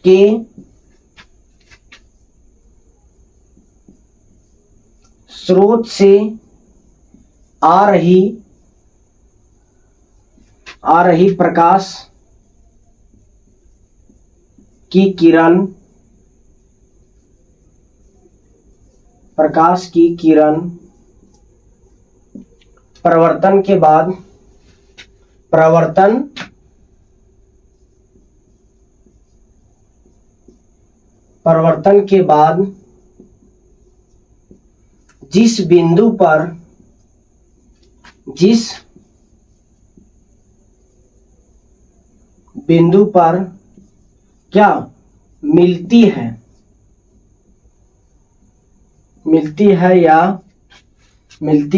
के स्रोत से आ रही प्रकाश की किरण, परिवर्तन के बाद जिस बिंदु पर क्या मिलती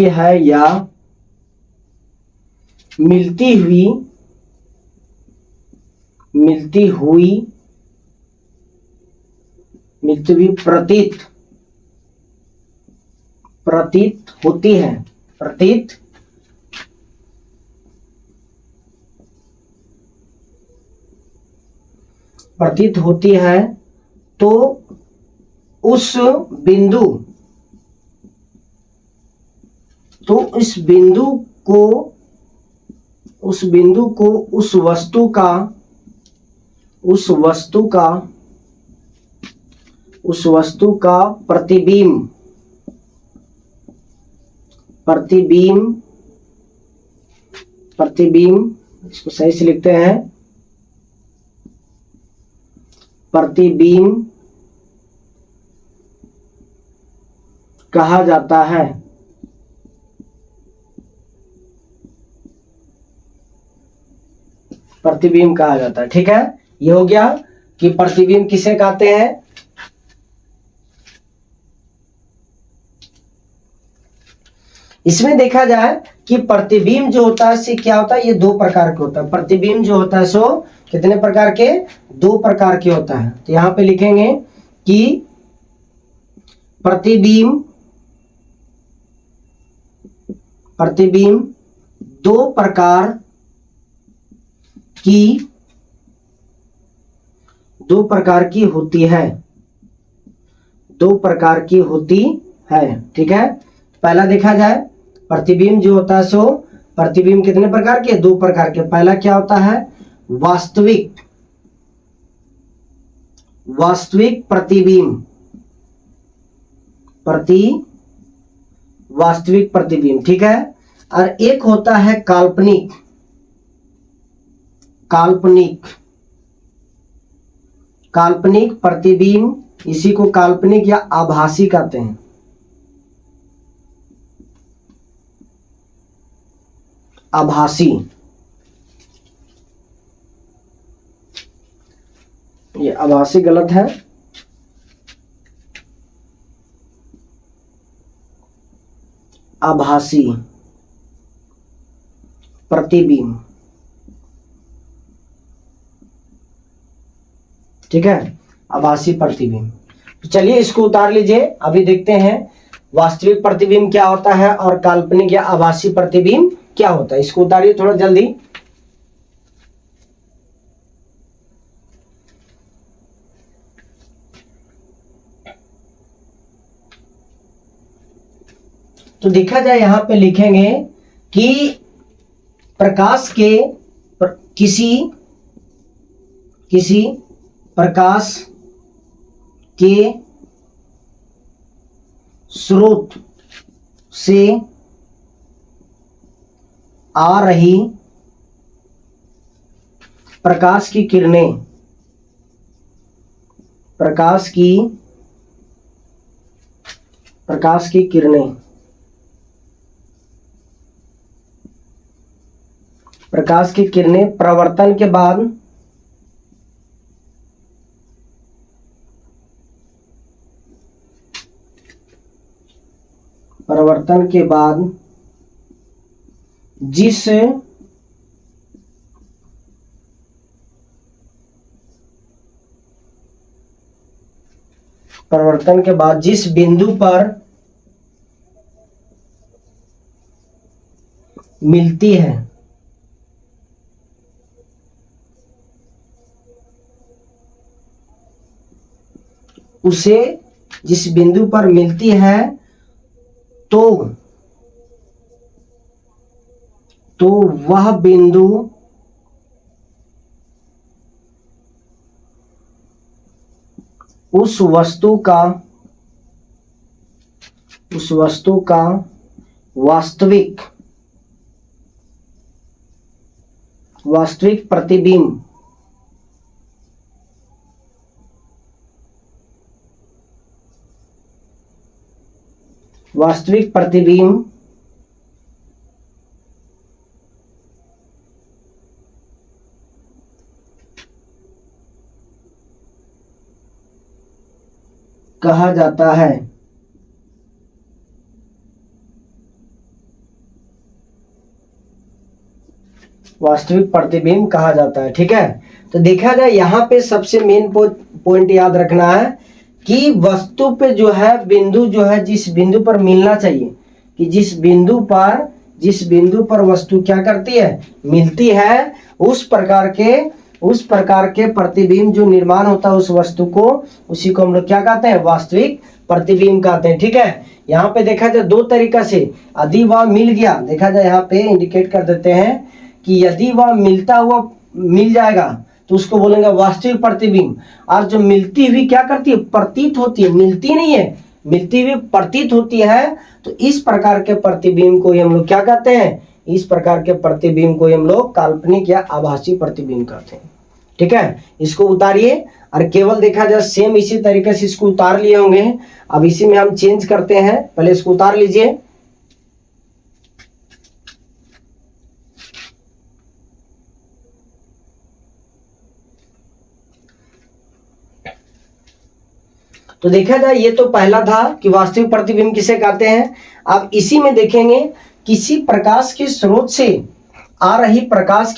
है या मिलती हुई प्रतीत होती है, प्रतीत होती है, तो उस बिंदु को उस वस्तु का प्रतिबिंब इसको सही से लिखते हैं, प्रतिबिंब कहा जाता है। प्रतिबिंब कहा जाता है, ठीक है। ये हो गया कि प्रतिबिंब किसे कहते हैं। इसमें देखा जाए कि प्रतिबिंब जो होता है से क्या होता है, ये दो प्रकार के होता है। प्रतिबिंब जो होता है सो कितने प्रकार के, दो प्रकार के होता है। तो यहां पे लिखेंगे कि प्रतिबिंब दो प्रकार की दो प्रकार की होती है, दो प्रकार की होती है। ठीक है, पहला देखा जाए प्रतिबिंब जो होता है सो प्रतिबिंब कितने प्रकार के, दो प्रकार के। पहला क्या होता है, वास्तविक, वास्तविक प्रतिबिंब, वास्तविक प्रतिबिंब। ठीक है, और एक होता है काल्पनिक, काल्पनिक, काल्पनिक प्रतिबिंब, इसी को काल्पनिक या आभासी कहते हैं, आभासी। ये आभासी गलत है, आभासी प्रतिबिंब। ठीक है, आभासी प्रतिबिंब। तो चलिए इसको उतार लीजिए, अभी देखते हैं वास्तविक प्रतिबिंब क्या होता है और काल्पनिक या आभासी प्रतिबिंब क्या होता है। इसको उतारिए थोड़ा जल्दी। तो देखा जाए यहां पे लिखेंगे कि प्रकाश के किसी प्रकाश के स्रोत से आ रही प्रकाश की किरणें, प्रकाश की किरणें, प्रकाश की किरणें परावर्तन के बाद जिस जिस बिंदु पर मिलती है उसे, जिस बिंदु पर मिलती है तो वह बिंदु उस वस्तु का वास्तविक प्रतिबिंब, वास्तविक प्रतिबिंब कहा जाता है। वास्तविक प्रतिबिंब कहा जाता है। ठीक है, तो देखा जाए यहाँ पे सबसे मेन पॉइंट याद रखना है कि वस्तु पे जो है बिंदु जो है जिस बिंदु पर मिलना चाहिए, कि जिस बिंदु पर वस्तु क्या करती है, मिलती है, उस प्रकार के प्रतिबिंब जो निर्माण होता है उस वस्तु को, उसी को हम लोग क्या कहते हैं, वास्तविक प्रतिबिंब कहते हैं। ठीक है, यहाँ पे देखा जाए दो तरीका से, यदि वह मिल गया, देखा जाए यहाँ पे इंडिकेट कर देते हैं कि यदि वह मिलता हुआ मिल जाएगा तो उसको बोलेंगे वास्तविक प्रतिबिंब। और जो मिलती हुई क्या करती है, प्रतीत होती है, मिलती नहीं है, मिलती हुई प्रतीत होती है, तो इस प्रकार के प्रतिबिंब को हम लोग क्या कहते हैं, इस प्रकार के प्रतिबिंब को हम लोग काल्पनिक या आभासी प्रतिबिंब कहते हैं। ठीक है, इसको उतारिए और केवल देखा जाए सेम इसी तरीके से इसको उतार लिए होंगे, अब इसी में हम चेंज करते हैं। पहले इसको उतार लीजिए। तो देखा जाए ये तो पहला था कि वास्तविक प्रतिबिंब किसे कहते हैं। अब इसी में देखेंगे किसी प्रकाश के स्रोत से आ रही प्रकाश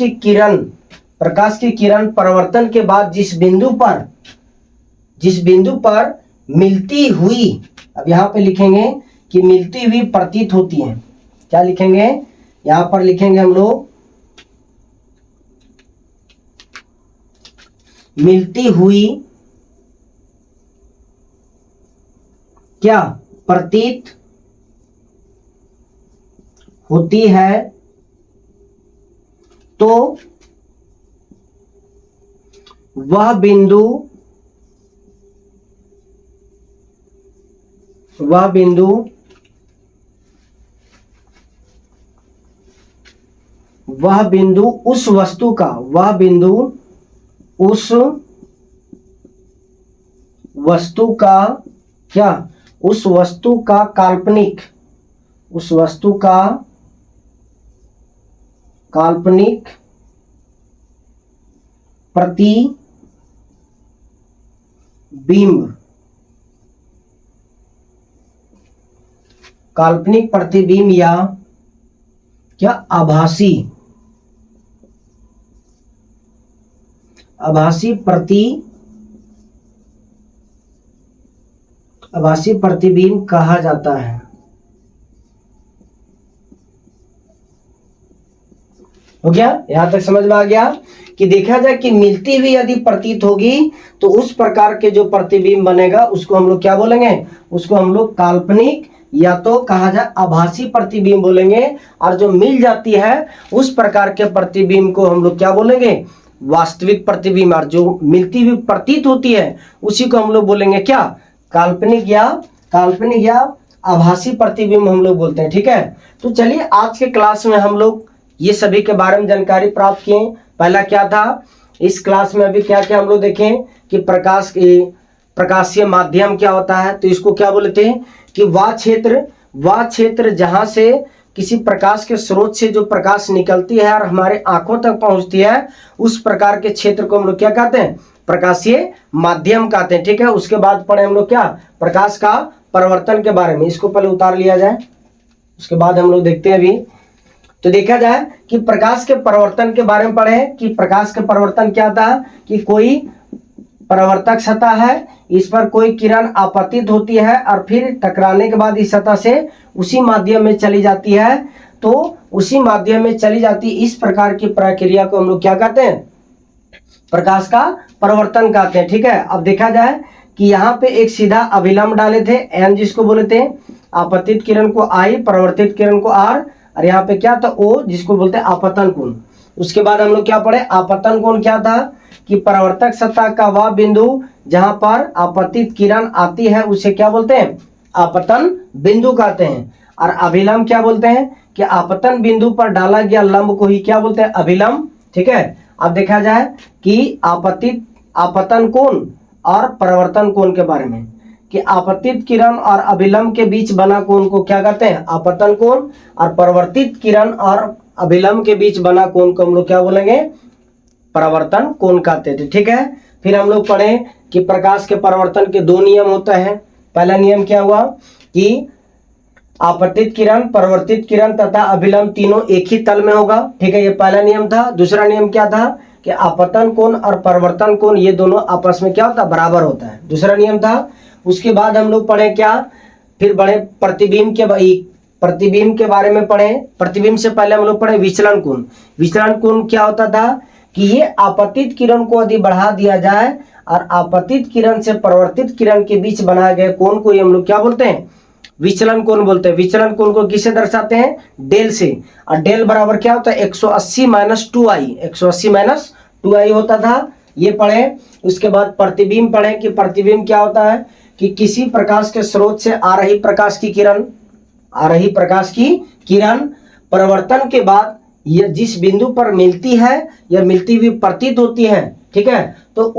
की किरण परावर्तन के बाद जिस बिंदु पर मिलती हुई, अब यहाँ पे लिखेंगे कि मिलती हुई प्रतीत होती है। क्या लिखेंगे, यहाँ पर लिखेंगे हम लोग मिलती हुई क्या प्रतीत होती है तो वह बिंदु उस वस्तु का क्या उस वस्तु का काल्पनिक प्रतिबिंब या क्या आभासी प्रतिबिंब कहा जाता है। हो गया? यहां तक समझ में आ गया कि देखा जाए कि मिलती हुई यदि प्रतीत होगी तो उस प्रकार के जो प्रतिबिंब बनेगा उसको हम लोग क्या बोलेंगे? उसको हम लोग काल्पनिक या तो कहा जाए आभासी प्रतिबिंब बोलेंगे, और जो मिल जाती है उस प्रकार के प्रतिबिंब को हम लोग क्या बोलेंगे? वास्तविक प्रतिबिंब। और जो मिलती हुई प्रतीत होती है उसी को हम लोग बोलेंगे क्या? काल्पनिक या आभासी प्रतिबिंब हम लोग बोलते हैं। ठीक है, तो चलिए आज के क्लास में हम लोग ये सभी के बारे में जानकारी प्राप्त किए। पहला क्या था, इस क्लास में अभी क्या क्या हम लोग देखें कि प्रकाशीय माध्यम क्या होता है। तो इसको क्या बोलते हैं कि वह क्षेत्र जहां से किसी प्रकाश के स्रोत से जो प्रकाश निकलती है और हमारे आंखों तक पहुंचती है, उस प्रकार के क्षेत्र को हम लोग क्या कहते हैं? प्रकाशीय माध्यम कहते हैं। ठीक है, उसके बाद पढ़े हम लोग क्या? प्रकाश का परावर्तन के बारे में। इसको पहले उतार लिया जाए, उसके बाद हम लोग देखते हैं। अभी तो देखा जाए कि प्रकाश के परावर्तन के बारे में पढ़े कि प्रकाश के परावर्तन क्या था कि कोई परावर्तक सतह है, इस पर कोई किरण आपतित होती है और फिर टकराने के बाद इस सतह से उसी माध्यम में चली जाती है। तो उसी माध्यम में चली जाती इस प्रकार की प्रक्रिया को हम लोग क्या कहते हैं? प्रकाश का परावर्तन कहते हैं। ठीक है, अब देखा जाए कि यहाँ पे एक सीधा अभिलंब डाले थे एन, जिसको बोले थे आपतित किरण को आई, परावर्तित किरण को आर, और यहाँ पे क्या था ओ, जिसको बोलते हैं आपतन कोण। उसके बाद हम लोग क्या पढ़े? आपतन कोण क्या था कि परावर्तक सतह का वह बिंदु जहां पर आपतित किरण आती है उसे क्या बोलते हैं? आपतन बिंदु कहते हैं। और अभिलंब क्या बोलते हैं कि आपतन बिंदु पर डाला गया लंब को ही क्या बोलते हैं? अभिलंब। ठीक है, अब देखा जाए कि आपतन कोण और परावर्तन कोण के बारे में कि आपतित किरण और अभिलंब के बीच बना कोण को क्या कहते हैं? आपतन कोण। और परावर्तित किरण और अभिलंब के बीच बना कोण को हम लोग क्या बोलेंगे? परावर्तन कोण कहते थे। ठीक है, फिर हम लोग पढ़े कि प्रकाश के परावर्तन के दो नियम होते हैं। पहला नियम क्या हुआ कि आपतित किरण, परावर्तित किरण तथा अभिलंब तीनों एक ही तल में होगा। ठीक है, ये पहला नियम था। दूसरा नियम क्या था कि आपतन कोण और परावर्तन कोण ये दोनों आपस में क्या होता है? बराबर होता है, दूसरा नियम था। उसके बाद हम लोग पढ़े क्या? फिर बढ़े प्रतिबिंब के बारे में पढ़े। प्रतिबिंब से पहले हम लोग पढ़े विचलन कोण। विचलन कोण क्या होता था कि ये आपतित किरण को यदि बढ़ा दिया जाए और आपतित किरण से परावर्तित किरण के बीच बनाए गए कोण को हम लोग क्या बोलते हैं? विचलन कोण बोलते हैं। विचलन कोण को किससे दर्शाते हैं? डेल से। और डेल बराबर क्या होता है? 180 माइनस 2i। 180 माइनस 2i होता था, ये पढ़े। उसके बाद प्रतिबिंब पढ़े कि प्रतिबिंब क्या होता है कि किसी प्रकाश के स्रोत से आ रही प्रकाश की किरण परावर्तन के बाद यह जिस बिंदु पर मिलती है या मिलती हुई प्रतीत होती है, ठीक है, तो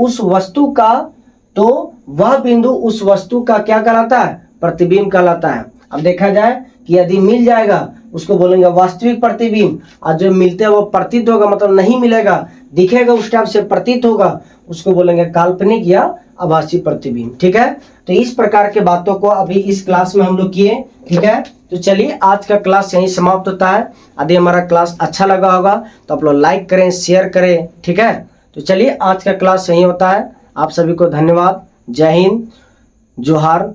वह बिंदु उस वस्तु का क्या कहलाता है? प्रतिबिंब कहलाता है। अब देखा जाए कि यदि मिल जाएगा उसको बोलेंगे वास्तविक प्रतिबिंब, और जो मिलते हैं वो प्रतीत होगा, मतलब नहीं मिलेगा, दिखेगा उस टाइप से प्रतीत होगा, उसको बोलेंगे काल्पनिक या आभासी प्रतिबिंब। ठीक है, तो इस प्रकार के बातों को अभी इस क्लास में हम लोग किए। ठीक है, तो चलिए आज का क्लास यहीं समाप्त होता है। यदि हमारा क्लास अच्छा लगा होगा तो आप लोग लाइक करें, शेयर करें। ठीक है, तो चलिए आज का क्लास यहीं होता है। आप सभी को धन्यवाद। जय हिंद, जोहार।